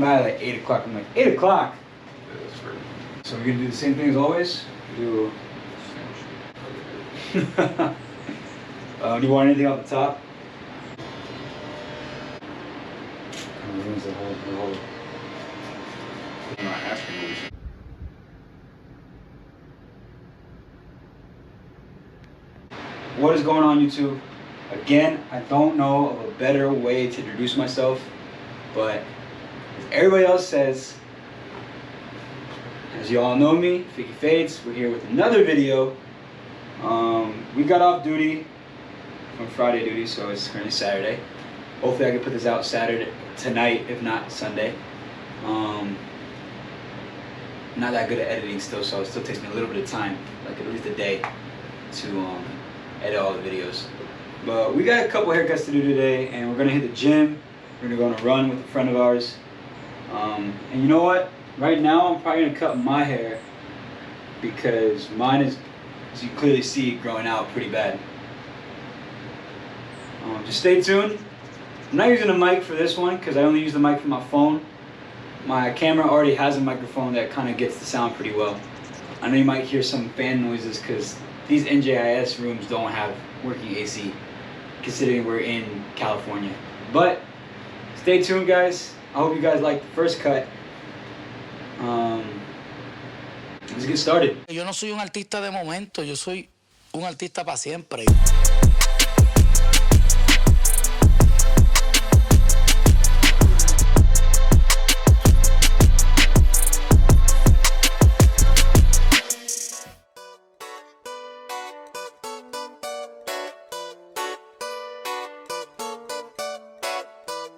I'm at like 8 o'clock. I'm like, 8 o'clock? Yeah, that's right. So we're gonna do the same thing as always? Do you want anything off the top? I'm not asking you. What is going on, YouTube? Again, I don't know of a better way to introduce myself, but as everybody else says, as you all know me, Ficky Fades, we're here with another video. We got off duty from Friday duty, so it's currently Saturday. Hopefully I can put this out Saturday tonight, if not Sunday. Not that good at editing still, so it still takes me a little bit of time, like at least a day, to edit all the videos. But we got a couple haircuts to do today, and we're gonna hit the gym. We're gonna go on a run with a friend of ours. And you know what? Right now, I'm probably gonna cut my hair because mine is, as you clearly see, growing out pretty bad. Just stay tuned. I'm not using a mic for this one because I only use the mic for my phone. My camera already has a microphone that kind of gets the sound pretty well. I know you might hear some fan noises because these NJIS rooms don't have working AC, considering we're in California. But stay tuned, guys. I hope you guys like the first cut. Let's get started. Yo no soy un artista de momento, yo soy un artista para siempre.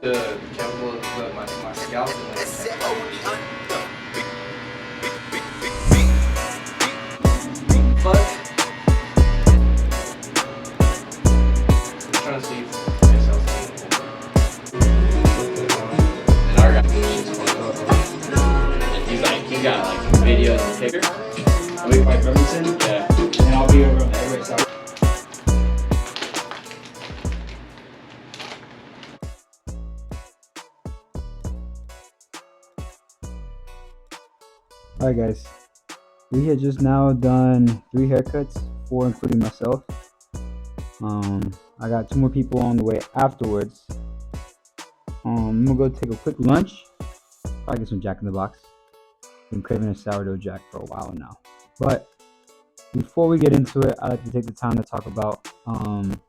The chemical, my scalp is Fuck. I'm trying to see myself. And our guy, and he's like, he got like video and picture. Are we by Bremerton? Yeah. And I'll be over on the Everett side. Alright guys, we had just now done 3 haircuts, 4 including myself. I got 2 more people on the way afterwards. I'm gonna go take a quick lunch, probably get some Jack in the Box. Been craving a sourdough Jack for a while now. But before we get into it, I like to take the time to talk about some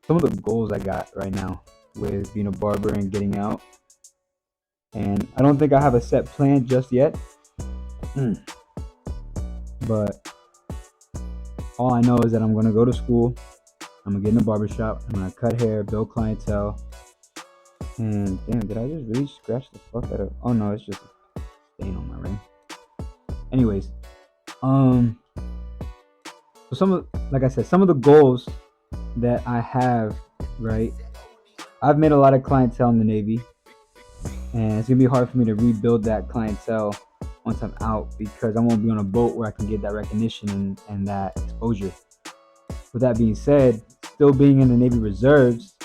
of the goals I got right now with being a barber and getting out. And I don't think I have a set plan just yet. But all I know is that I'm going to go to school. I'm going to get in a barbershop. I'm going to cut hair, build clientele. And damn, did I just really scratch the fuck out of... Oh no, it's just a stain on my ring. Anyways. So like I said, some of the goals that I have, right? I've made a lot of clientele in the Navy. And it's gonna be hard for me to rebuild that clientele once I'm out because I won't be on a boat where I can get that recognition and that exposure. With that being said, still being in the Navy Reserves,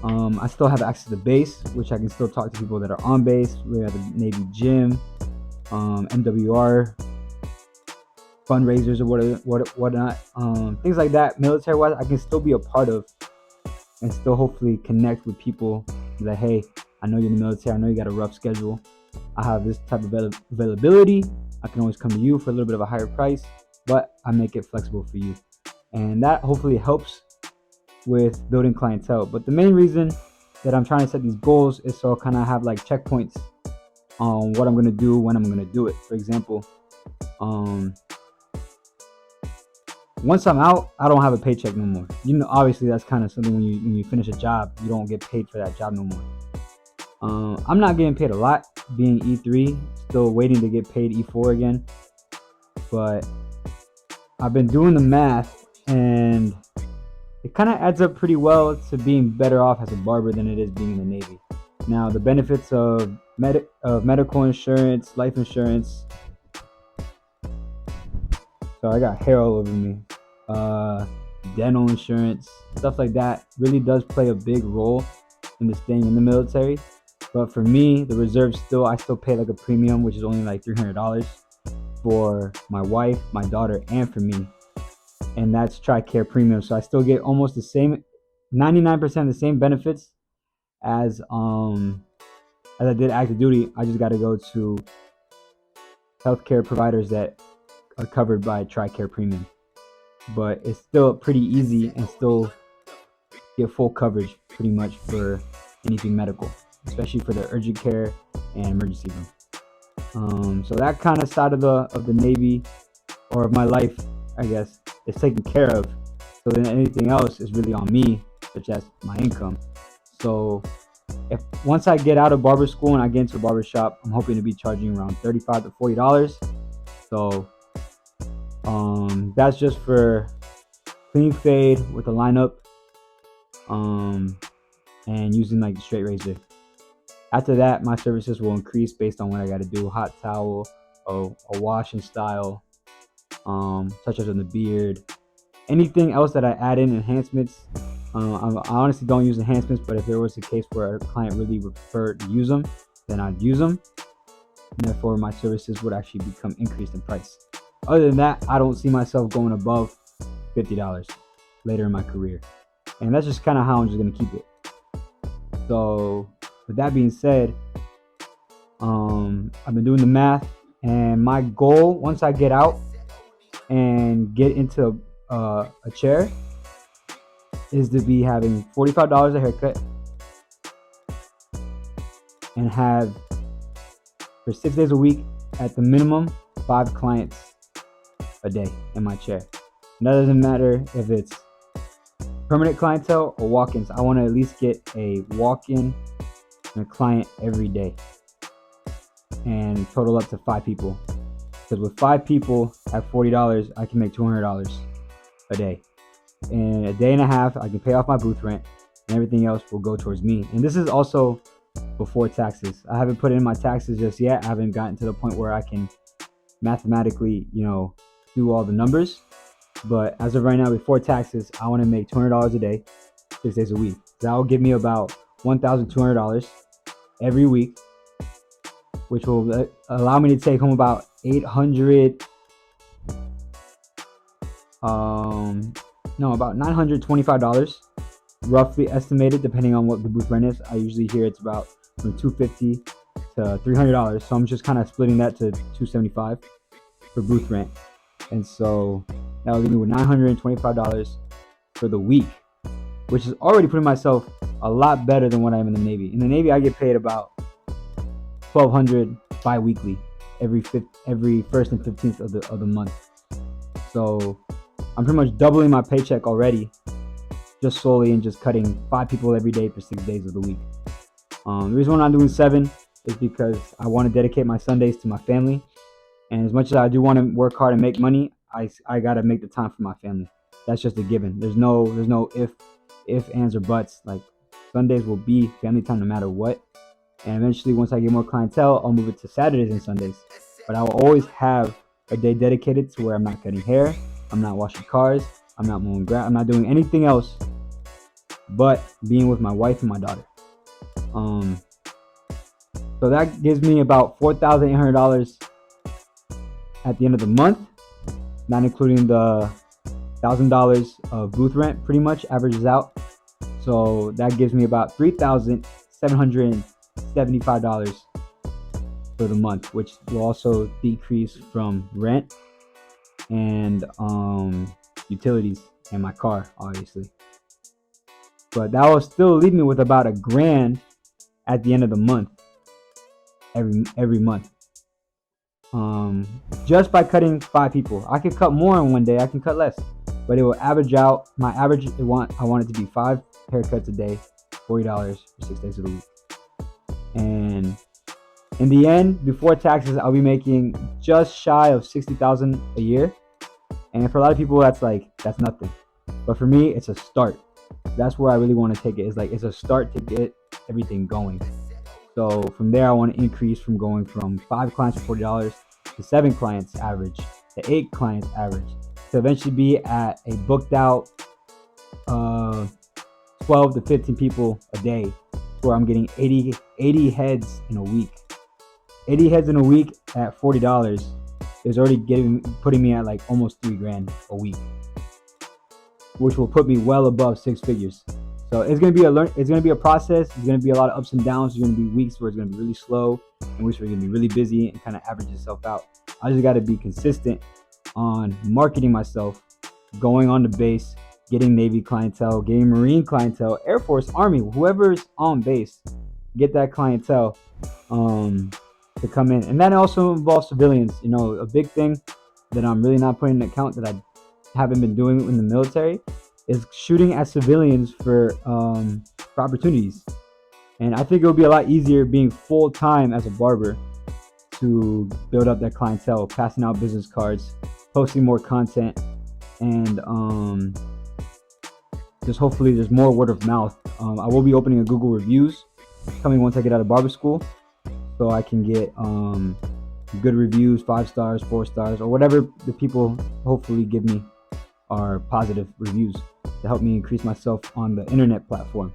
I still have access to base, which I can still talk to people that are on base. We're at the Navy gym, MWR, fundraisers or whatnot, things like that. Military-wise, I can still be a part of and still hopefully connect with people. Be like, hey, I know you're in the military. I know you got a rough schedule. I have this type of availability. I can always come to you for a little bit of a higher price, but I make it flexible for you. And that hopefully helps with building clientele. But the main reason that I'm trying to set these goals is so I kind of have like checkpoints on what I'm going to do, when I'm going to do it. For example, once I'm out, I don't have a paycheck no more. You know, obviously that's kind of something when you finish a job, you don't get paid for that job no more. I'm not getting paid a lot being E3, still waiting to get paid E4 again. But I've been doing the math and it kind of adds up pretty well to being better off as a barber than it is being in the Navy. Now, the benefits of medical insurance, life insurance. So I got hair all over me. Dental insurance, stuff like that really does play a big role in the staying in the military. But for me, the reserve I still pay like a premium, which is only like $300 for my wife, my daughter, and for me. And that's TRICARE Premium. So I still get almost the same, 99% of the same benefits as I did active duty. I just got to go to healthcare providers that are covered by TRICARE Premium. But it's still pretty easy and still get full coverage pretty much for anything medical, especially for the urgent care and emergency room. So that kind of side of the Navy, or of my life, I guess, is taken care of. So then anything else is really on me, such as my income. So if once I get out of barber school and I get into a barber shop, I'm hoping to be charging around $35 to $40. So that's just for clean fade with a lineup, and using like the straight razor. After that, my services will increase based on what I got to do: hot towel, a wash and style, such as on the beard. Anything else that I add in enhancements, I honestly don't use enhancements, but if there was a case where a client really would prefer to use them, then I'd use them. And therefore, my services would actually become increased in price. Other than that, I don't see myself going above $50 later in my career. And that's just kind of how I'm just going to keep it. So with that being said, I've been doing the math, and my goal once I get out and get into a chair is to be having $45 a haircut and have, for 6 days a week, at the minimum, 5 clients a day in my chair. And that doesn't matter if it's permanent clientele or walk-ins. I want to at least get a walk-in and a client every day, and total up to 5 people. Because with 5 people at $40, I can make $200 a day. In a day and a half, I can pay off my booth rent, and everything else will go towards me. And this is also before taxes. I haven't put in my taxes just yet. I haven't gotten to the point where I can mathematically, do all the numbers. But as of right now, before taxes, I want to make $200 a day, 6 days a week. That will give me about $1,200 every week, which will allow me to take home about about $925, roughly estimated, depending on what the booth rent is. I usually hear it's about from $250 to $300, so I'm just kind of splitting that to $275 for booth rent, and so that will leave me with $925 for the week, which is already putting myself a lot better than what I am in the Navy. In the Navy, I get paid about $1,200 bi-weekly every first and 15th of the month. So I'm pretty much doubling my paycheck already, just solely in just cutting 5 people every day for 6 days of the week. The reason why I'm not doing 7 is because I want to dedicate my Sundays to my family. And as much as I do want to work hard and make money, I gotta make the time for my family. That's just a given. There's no if, ands, or buts. Like, Sundays will be family time no matter what. And eventually, once I get more clientele, I'll move it to Saturdays and Sundays. But I will always have a day dedicated to where I'm not cutting hair, I'm not washing cars, I'm not mowing grass, I'm not doing anything else but being with my wife and my daughter. So that gives me about $4,800 at the end of the month, not including the $1,000 of booth rent. Pretty much averages out. So that gives me about $3,775 for the month, which will also decrease from rent and utilities and my car, obviously. But that will still leave me with about $1,000 at the end of the month, every month. Just by cutting 5 people. I could cut more in one day, I can cut less, but it will average out. My average, I want it to be 5 haircuts a day, $40 for 6 days of the week. And in the end, before taxes, I'll be making just shy of $60,000 a year. And for a lot of people, that's nothing. But for me, it's a start. That's where I really want to take it. It's a start to get everything going. So from there, I want to increase from going from 5 clients for $40 to 7 clients average, to 8 clients average, to eventually be at a booked out 12 to 15 people a day, where I'm getting 80 heads in a week. 80 heads in a week at $40 is already putting me at like almost $3,000 a week, which will put me well above six figures. So it's gonna be it's gonna be a process. It's gonna be a lot of ups and downs. There's gonna be weeks where it's gonna be really slow, and weeks where it's gonna be really busy, and kind of average itself out. I just gotta be consistent on marketing myself, going on the base, getting Navy clientele, getting Marine clientele, Air Force, Army, whoever's on base, get that clientele to come in. And that also involves civilians. You know, a big thing that I'm really not putting in account that I haven't been doing in the military is shooting at civilians for opportunities. And I think it would be a lot easier being full time as a barber to build up that clientele, passing out business cards, posting more content, and just hopefully there's more word of mouth. I will be opening a Google reviews coming once I get out of barber school, so I can get good reviews, 5 stars, 4 stars, or whatever the people hopefully give me are positive reviews to help me increase myself on the internet platform.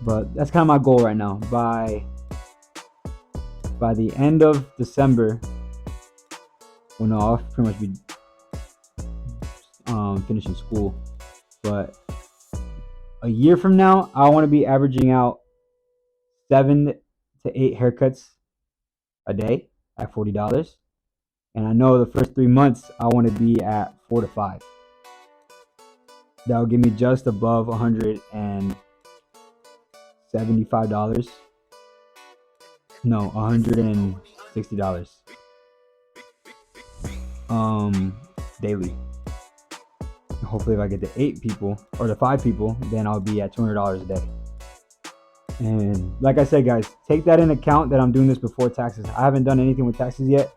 But that's kind of my goal right now. By the end of December, well, no, I'll pretty much be finishing school. But a year from now, I want to be averaging out 7 to 8 haircuts a day at $40. And I know the first 3 months, I want to be at 4 to 5. That will give me just above $175. No, $160 daily. Hopefully if I get to 8 people or to 5 people, then I'll be at $200 a day. And like I said, guys, take that in account that I'm doing this before taxes. I haven't done anything with taxes yet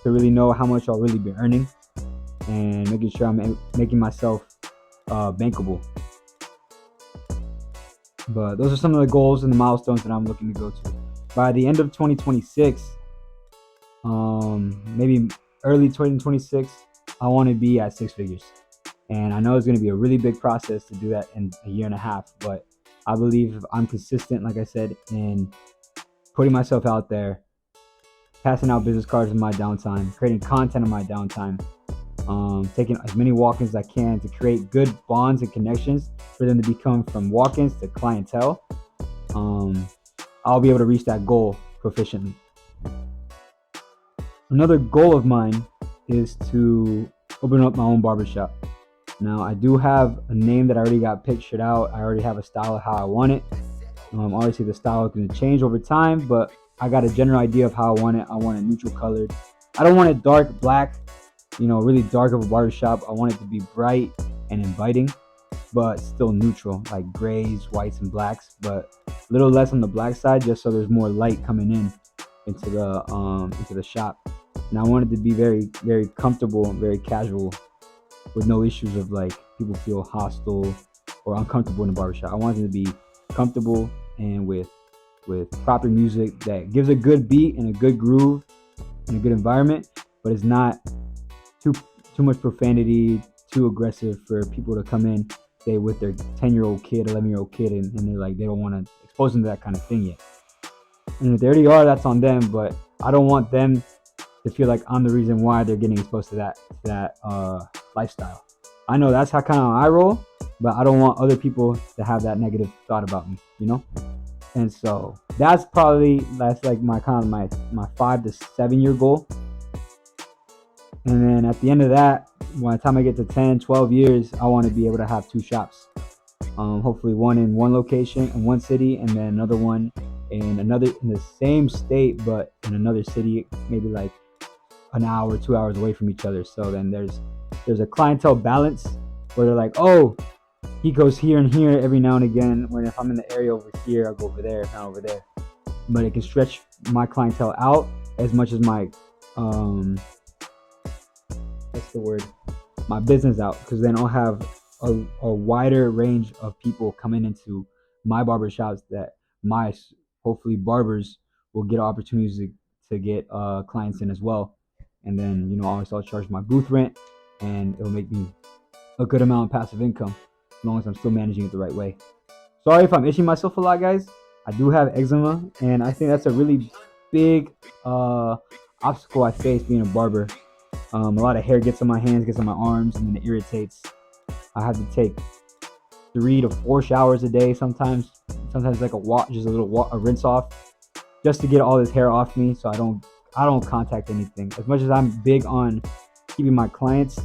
to really know how much I'll really be earning, and making sure I'm making myself bankable. But those are some of the goals and the milestones that I'm looking to go to. By the end of 2026, maybe early 2026, I want to be at 6 figures. And I know it's going to be a really big process to do that in a year and a half, but I believe if I'm consistent, like I said, in putting myself out there, passing out business cards in my downtime, creating content in my downtime, taking as many walk-ins as I can to create good bonds and connections for them to become from walk-ins to clientele, I'll be able to reach that goal proficiently. Another goal of mine is to open up my own barbershop. Now, I do have a name that I already got pictured out. I already have a style of how I want it. Obviously, the style is going to change over time, but I got a general idea of how I want it. I want it neutral colored. I don't want it dark black, really dark of a barbershop. I want it to be bright and inviting, but still neutral, like grays, whites, and blacks, but a little less on the black side, just so there's more light coming into the shop. And I want it to be very, very comfortable and very casual, with no issues of like people feel hostile or uncomfortable in the barbershop. I want it to be comfortable and with proper music that gives a good beat and a good groove and a good environment, but it's not too much profanity, too aggressive for people to come in, say with their 10-year-old kid, 11-year-old kid, and they're like, they don't want to expose them to that kind of thing yet. And if they already are, that's on them, but I don't want them to feel like I'm the reason why they're getting exposed to that lifestyle. I know that's how kind of I roll, but I don't want other people to have that negative thought about me, And so that's like my kind of my 5 to 7 year goal. And then at the end of that, by the time I get to 10, 12 years, I want to be able to have 2 shops. Hopefully one in one location in one city, and then another one in the same state, but in another city, maybe like an hour, 2 hours away from each other. So then there's a clientele balance where they're like, oh, he goes here and here every now and again. When if I'm in the area over here, I'll go over there, not over there. But it can stretch my clientele out as much as my my business out, because then I'll have a wider range of people coming into my barbershops that my hopefully barbers will get opportunities to get clients in as well. And then I'll charge my booth rent, and it'll make me a good amount of passive income as long as I'm still managing it the right way. Sorry if I'm itching myself a lot, guys. I do have eczema, and I think that's a really big obstacle I face being a barber. A lot of hair gets on my hands, gets on my arms, and then it irritates. I have to take 3 to 4 showers a day sometimes. Sometimes like just a little a rinse off, just to get all this hair off me, so I don't contact anything. As much as I'm big on keeping my clients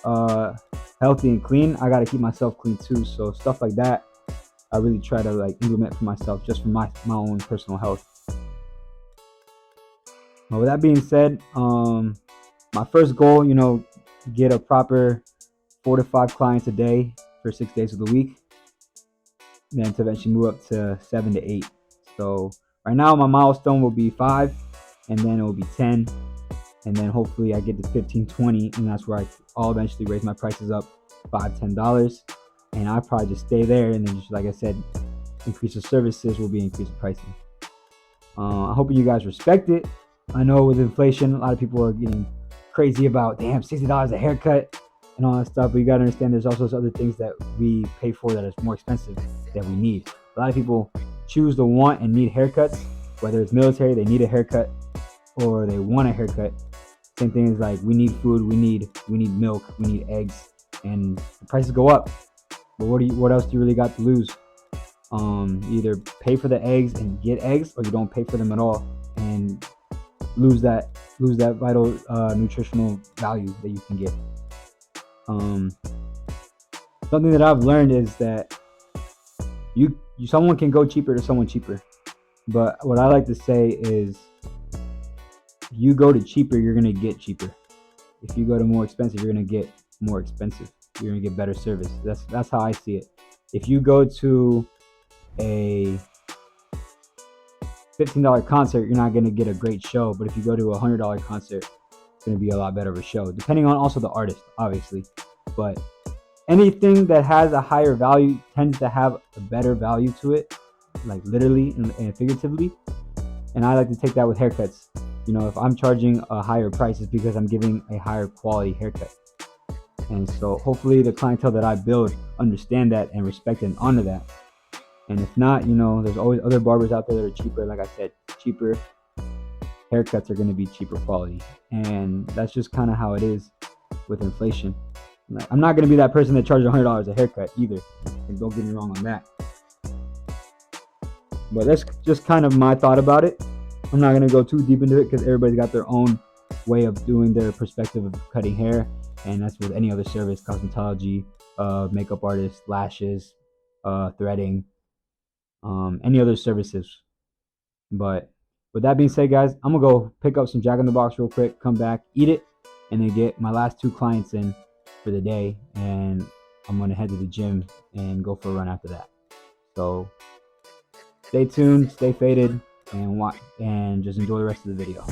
uh, healthy and clean, I gotta keep myself clean too. So stuff like that, I really try to like implement for myself, just for my own personal health. But with that being said, my first goal, get a proper 4 to 5 clients a day for 6 days of the week, then to eventually move up to 7 to 8. So right now my milestone will be 5, and then it will be 10, and then hopefully I get to 15, 20, and that's where I'll eventually raise my prices up $5, $10, and I'll probably just stay there, and then just like I said, increase the services will be increased pricing. I hope you guys respect it. I know with inflation, a lot of people are getting crazy about, damn, $60 a haircut and all that stuff, but you gotta understand there's also other things that we pay for that is more expensive that we need. A lot of people choose to want and need haircuts, whether it's military, they need a haircut, or they want a haircut. Same thing as like we need food, we need milk, we need eggs, and the prices go up. But what else do you really got to lose? Either pay for the eggs and get eggs, or you don't pay for them at all and lose that vital nutritional value that you can get. Something that I've learned is that someone can go cheaper to someone cheaper, but what I like to say is, if you go to cheaper, you're gonna get cheaper. If you go to more expensive, you're gonna get more expensive. You're gonna get better service. That's how I see it. If you go to a $15 concert, you're not gonna get a great show. But if you go to a $100 concert, it's gonna be a lot better of a show, depending on also the artist, obviously. But anything that has a higher value tends to have a better value to it, like literally and figuratively. And I like to take that with haircuts. If I'm charging a higher price, it's because I'm giving a higher quality haircut. And so hopefully the clientele that I build understand that and respect and honor that. And if not, there's always other barbers out there that are cheaper. Like I said, cheaper haircuts are going to be cheaper quality. And that's just kind of how it is with inflation. Like, I'm not going to be that person that charges $100 a haircut either. And don't get me wrong on that. But that's just kind of my thought about it. I'm not going to go too deep into it because everybody's got their own way of doing their perspective of cutting hair. And that's with any other service, cosmetology, makeup artists, lashes, threading, any other services. But with that being said, guys, I'm going to go pick up some Jack in the Box real quick, come back, eat it, and then get my last 2 clients in for the day. And I'm going to head to the gym and go for a run after that. So stay tuned, stay faded, and just enjoy the rest of the video.